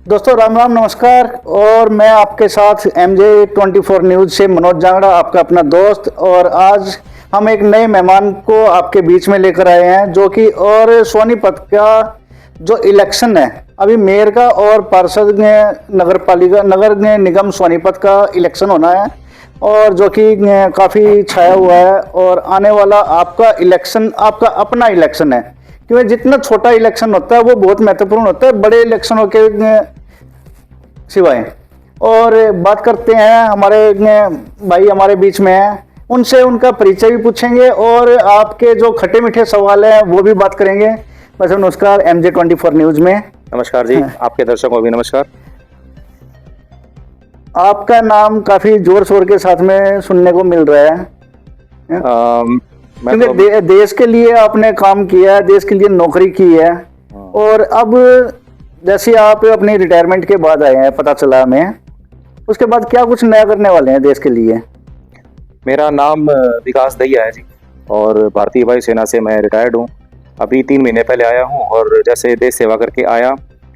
दोस्तों राम राम नमस्कार। और मैं आपके साथ MJ24 न्यूज़ से मनोज जांगड़ा, आपका अपना दोस्त। और आज हम एक नए मेहमान को आपके बीच में लेकर आए हैं, जो कि और सोनीपत का जो इलेक्शन है अभी मेयर का और पार्षद नगर निगम सोनीपत का इलेक्शन होना है, और जो कि काफ़ी छाया हुआ है। और आने वाला आपका इलेक्शन आपका अपना इलेक्शन है, क्योंकि जितना छोटा इलेक्शन होता है वो बहुत महत्वपूर्ण होता है बड़े इलेक्शनों के सिवाय। और बात करते हैं, हमारे भाई हमारे बीच में हैं, उनसे उनका परिचय भी पूछेंगे और आपके जो खट्टे मीठे सवाल हैं वो भी बात करेंगे। वैसे नमस्कार MJ24 न्यूज़ में। नमस्कार जी। आपके दर्शकों को भी नमस्कार। आपका नाम काफ़ी जोर शोर के साथ में सुनने को मिल रहा है, क्योंकि देश के लिए आपने काम किया है, देश के लिए नौकरी की है। और अब जैसे आप अपनी रिटायरमेंट के बाद आए हैं, पता चला हमें, उसके बाद क्या कुछ नया करने वाले हैं देश के लिए? मेरा नाम विकास दहिया है जी, और भारतीय वायु सेना से मैं रिटायर्ड हूँ। अभी 3 महीने पहले आया हूँ और जैसे देश सेवा करके आया,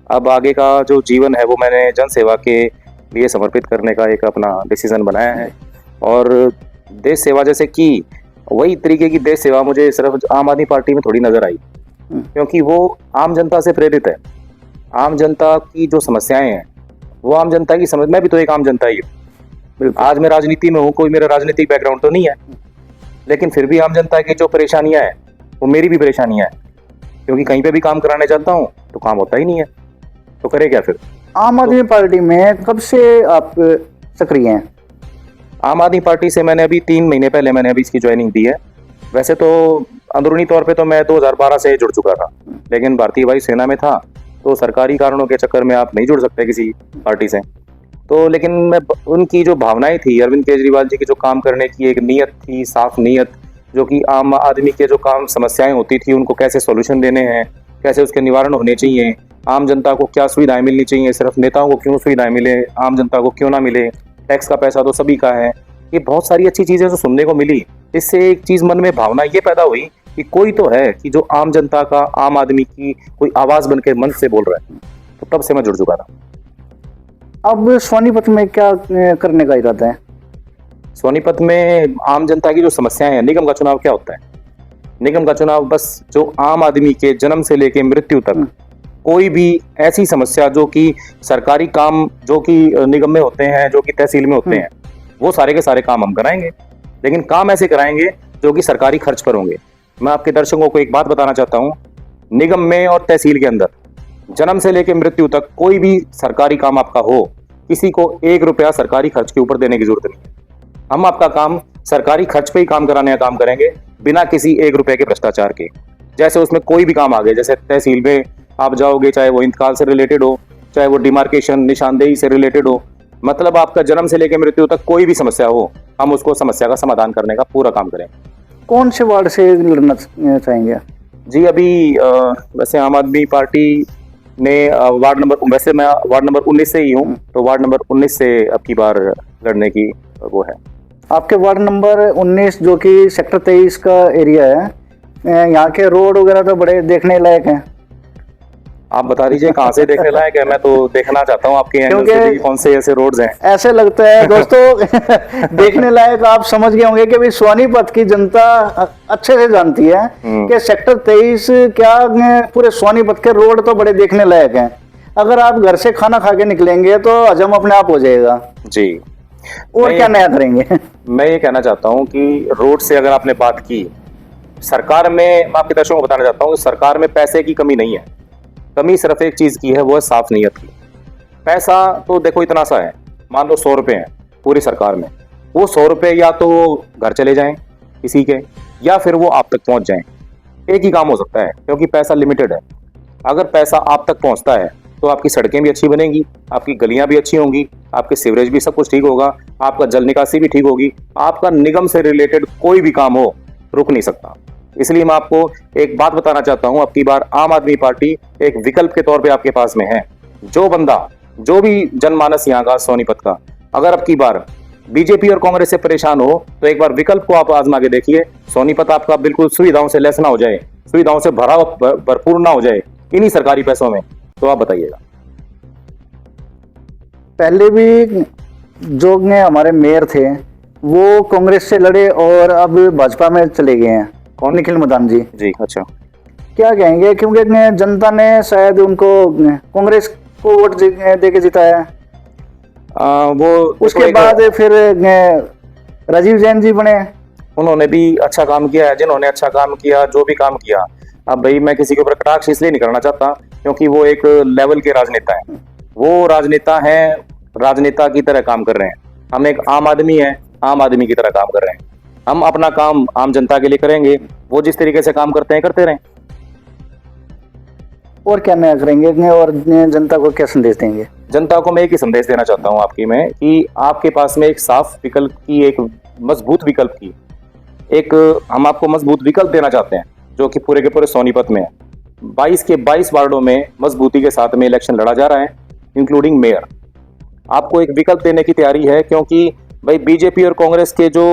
अब आगे का जो जीवन है वो मैंने जन सेवा के लिए समर्पित करने का एक अपना डिसीजन बनाया है। और देश सेवा जैसे कि वही तरीके की देश सेवा मुझे सिर्फ आम आदमी पार्टी में थोड़ी नज़र आई, क्योंकि वो आम जनता से प्रेरित है। आम जनता की जो समस्याएं हैं वो आम जनता की समझ, मैं भी तो एक आम जनता ही हूँ। आज मैं राजनीति में हूँ, कोई मेरा राजनीतिक बैकग्राउंड तो नहीं है, लेकिन फिर भी आम जनता की जो परेशानियां हैं वो मेरी भी परेशानियां हैं, क्योंकि कहीं पे भी काम कराने जाता हूँ तो काम होता ही नहीं है, तो करे क्या फिर। आम आदमी पार्टी में कब से आप सक्रिय हैं? आम आदमी पार्टी से मैंने अभी 3 महीने पहले मैंने अभी इसकी ज्वाइनिंग दी है। वैसे तो अंदरूनी तौर पे तो मैं 2012 से जुड़ चुका था, लेकिन भारतीय वायु सेना में था तो सरकारी कारणों के चक्कर में आप नहीं जुड़ सकते किसी पार्टी से। तो लेकिन मैं उनकी जो भावनाएं थी, अरविंद केजरीवाल जी की जो काम करने की एक नीयत थी, साफ नीयत, जो कि आम आदमी के जो काम समस्याएं होती थी उनको कैसे सॉल्यूशन देने हैं, कैसे उसके निवारण होने चाहिए, आम जनता को क्या सुविधाएं मिलनी चाहिए, सिर्फ नेताओं को क्यों सुविधाएं मिले, आम जनता को क्यों ना मिले, टैक्स का पैसा तो सभी का है, ये बहुत सारी अच्छी चीज़ें जो सुनने को मिली। इससे एक चीज़ मन में भावना ये पैदा हुई कि कोई तो है कि जो आम जनता का, आम आदमी की कोई आवाज़ बन के मन से बोल रहा है, तो तब से मैं जुड़ चुका था। अब सोनीपत में क्या करने का इरादा है? सोनीपत में आम जनता की जो समस्याएं हैं, निगम का चुनाव क्या होता है? निगम का चुनाव बस जो आम आदमी के जन्म से लेके मृत्यु तक कोई भी ऐसी समस्या जो कि सरकारी काम जो कि निगम में होते हैं, जो कि तहसील में होते हैं, वो सारे के सारे काम हम कराएंगे, लेकिन काम ऐसे कराएंगे जो कि सरकारी खर्च पर होंगे। मैं आपके दर्शकों को एक बात बताना चाहता हूँ, निगम में और तहसील के अंदर जन्म से लेकर मृत्यु तक कोई भी सरकारी काम आपका हो, किसी को 1 रुपया सरकारी खर्च के ऊपर देने की जरूरत नहीं है। हम आपका काम सरकारी खर्च पे ही काम कराने का काम करेंगे, बिना किसी 1 रुपये के भ्रष्टाचार के। जैसे उसमें कोई भी काम आ गया, जैसे तहसील में आप जाओगे, चाहे वो इंतकाल से रिलेटेड हो, चाहे वो डिमार्केशन निशानदेही से रिलेटेड हो, मतलब आपका जन्म से लेकर मृत्यु तक कोई भी समस्या हो, हम उसको समस्या का समाधान करने का पूरा काम करेंगे। कौन से वार्ड से लड़ना चाहेंगे? जी अभी वैसे आम आदमी पार्टी ने वार्ड नंबर 19 से ही हूँ, तो वार्ड नंबर 19 से अब की बार लड़ने की वो है। आपके वार्ड नंबर 19 जो कि सेक्टर 23 का एरिया है, यहाँ के रोड वगैरह तो बड़े देखने लायक हैं। आप बता दीजिए कहाँ से देखने लायक है, मैं तो देखना चाहता हूँ आपके एंगल से भी कौन से ऐसे रोड्स हैं। ऐसे लगता है दोस्तों देखने लायक आप समझ गए होंगे कि भाई सोनीपत की जनता अच्छे से जानती है कि सेक्टर 23 क्या, पूरे सोनीपत के रोड तो बड़े देखने लायक हैं। अगर आप घर से खाना खा के निकलेंगे तो हजम अपने आप हो जाएगा जी। और क्या नया करेंगे? मैं ये कहना चाहता हूँ कि रोड से अगर आपने बात की, सरकार में, मैं आपके दर्शकों को बताना चाहता हूँ, सरकार में पैसे की कमी नहीं है। कमी सिर्फ एक चीज़ की है, वो है साफ नीयत की। पैसा तो देखो इतना सा है, मान लो 100 रुपये हैं पूरी सरकार में, वो 100 रुपये या तो घर चले जाएं किसी के, या फिर वो आप तक पहुंच जाएं। एक ही काम हो सकता है, क्योंकि पैसा लिमिटेड है। अगर पैसा आप तक पहुंचता है तो आपकी सड़कें भी अच्छी बनेंगी, आपकी गलियां भी अच्छी होंगी, आपके सीवरेज भी सब कुछ ठीक होगा, आपका जल निकासी भी ठीक होगी, आपका निगम से रिलेटेड कोई भी काम हो रुक नहीं सकता। इसलिए मैं आपको एक बात बताना चाहता हूं, अब की बार आम आदमी पार्टी एक विकल्प के तौर पे आपके पास में है। जो बंदा, जो भी जनमानस यहाँ का सोनीपत का, अगर अब की बार बीजेपी और कांग्रेस से परेशान हो तो एक बार विकल्प को आप आजमा के देखिए। सोनीपत आपका बिल्कुल सुविधाओं से लैस ना हो जाए, सुविधाओं से भरपूर ना हो जाए इन्हीं सरकारी पैसों में, तो आप बताइएगा। पहले भी जो हमारे मेयर थे वो कांग्रेस से लड़े और अब भाजपा में चले गए हैं। कौन? निखिल मदान जी। जी अच्छा। क्या कहेंगे, क्योंकि जनता ने शायद उनको कांग्रेस को वोट दे के जिताया। वो उसके बाद फिर राजीव जैन जी बने। उन्होंने भी अच्छा काम किया है। जिन्होंने अच्छा काम किया, जो भी काम किया, अब भाई मैं किसी के ऊपर कटाक्ष इसलिए नहीं करना चाहता क्योंकि वो एक लेवल के राजनेता हैं। वो राजनेता हैं, राजनेता की तरह काम कर रहे हैं। हम एक आम आदमी हैं, आम आदमी की तरह काम कर रहे हैं। हम अपना काम आम जनता के लिए करेंगे। वो जिस तरीके से काम करते हैं करते रहें। और क्या नया करेंगे और जनता को क्या संदेश देंगे? जनता को मैं एक ही संदेश देना चाहता हूं आपकी मैं, कि आपके पास में एक साफ विकल्प की, एक मजबूत विकल्प की, एक हम आपको मजबूत विकल्प देना चाहते हैं जो कि पूरे के पूरे सोनीपत में है। 22 के 22 वार्डों में मजबूती के साथ में इलेक्शन लड़ा जा रहा है, इंक्लूडिंग मेयर। आपको एक विकल्प देने की तैयारी है क्योंकि भाई बीजेपी और कांग्रेस के जो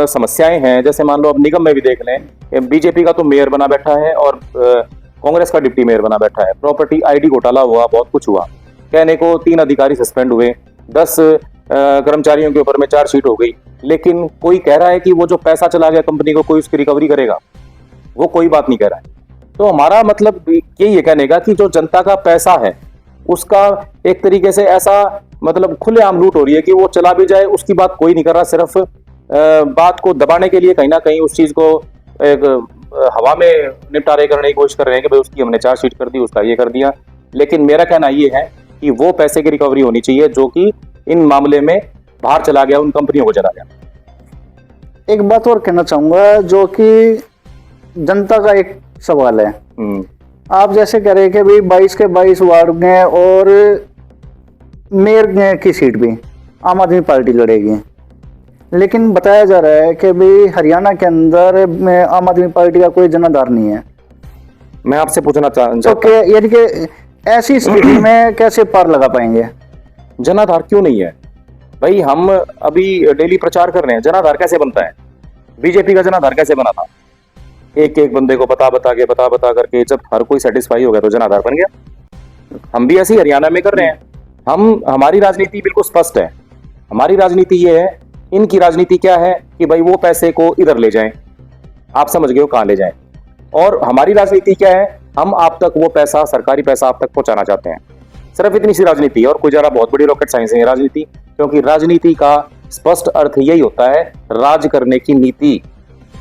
समस्याएं हैं, जैसे मान लो अब निगम में भी देख लें, बीजेपी का तो मेयर बना बैठा है और कांग्रेस का डिप्टी मेयर बना बैठा है। प्रॉपर्टी आईडी घोटाला हुआ, बहुत कुछ हुआ। कहने को 3 अधिकारी सस्पेंड हुए, 10 कर्मचारियों के ऊपर में चार्जशीट हो गई, लेकिन कोई कह रहा है कि वो जो पैसा चला गया कंपनी को कोई उसकी रिकवरी करेगा? वो कोई बात नहीं कह रहा है। तो हमारा मतलब यही है कहने का कि जो जनता का पैसा है उसका एक तरीके से ऐसा मतलब खुलेआम लूट हो रही है कि वो चला भी जाए उसकी बात कोई नहीं कर रहा। सिर्फ बात को दबाने के लिए कहीं ना कहीं उस चीज को एक हवा में निपटारे करने की कोशिश कर रहे हैं कि भाई उसकी हमने चार्जशीट कर दी, उसका ये कर दिया। लेकिन मेरा कहना ये है कि वो पैसे की रिकवरी होनी चाहिए जो कि इन मामले में बाहर चला गया, उन कंपनियों को चला गया। एक बात और कहना चाहूंगा जो कि जनता का एक सवाल है। आप जैसे कह रहे हैं कि भाई 22 के 22 वार्ड में और मेयर की सीट भी आम आदमी पार्टी लड़ेगी, लेकिन बताया जा रहा है कि भाई हरियाणा के अंदर आम आदमी पार्टी का कोई जनाधार नहीं है। मैं आपसे पूछना तो यानी कि ऐसी स्थिति में कैसे पार लगा पाएंगे? जनाधार क्यों नहीं है भाई? हम अभी डेली प्रचार कर रहे हैं, जनाधार कैसे बनता है? बीजेपी का जनाधार कैसे बना था? एक एक बंदे को बता बता करके जब हर कोई सेटिस्फाई हो गया तो जनाधार बन गया। हम भी ऐसे ही हरियाणा में कर रहे हैं। हमारी राजनीति बिल्कुल स्पष्ट है। हमारी राजनीति ये है, इनकी राजनीति क्या है कि भाई वो पैसे को इधर ले जाएं, आप समझ गए हो कहां ले जाएं। और हमारी राजनीति क्या है, हम आप तक वो पैसा, सरकारी पैसा आप तक पहुंचाना चाहते हैं। सिर्फ इतनी सी राजनीति है और कोई जरा बहुत बड़ी रॉकेट साइंस है राजनीति, क्योंकि राजनीति का स्पष्ट अर्थ यही होता है, राज करने की नीति,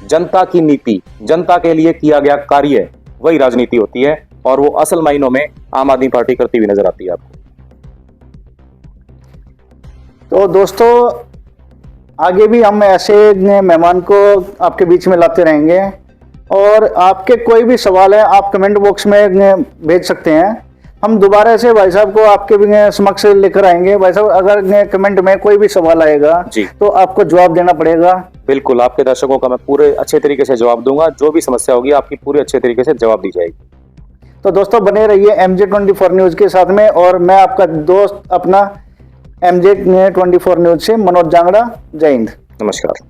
जनता की नीति, जनता के लिए किया गया कार्य, वही राजनीति होती है। और वो असल मायनों में आम आदमी पार्टी करती हुई नजर आती है आपको। तो दोस्तों आगे भी हम ऐसे मेहमान को आपके बीच में लाते रहेंगे और आपके कोई भी सवाल है आप कमेंट बॉक्स में भेज सकते हैं। हम दोबारा से भाई साहब को आपके समक्ष लेकर आएंगे। भाई साहब अगर कमेंट में कोई भी सवाल आएगा जी तो आपको जवाब देना पड़ेगा। बिल्कुल, आपके दर्शकों का मैं पूरे अच्छे तरीके से जवाब दूंगा। जो भी समस्या होगी आपकी पूरे अच्छे तरीके से जवाब दी जाएगी। तो दोस्तों बने रहिए MJ24 न्यूज के साथ में। और मैं आपका दोस्त अपना MJ24 न्यूज से मनोज जांगड़ा। जय हिंद, नमस्कार।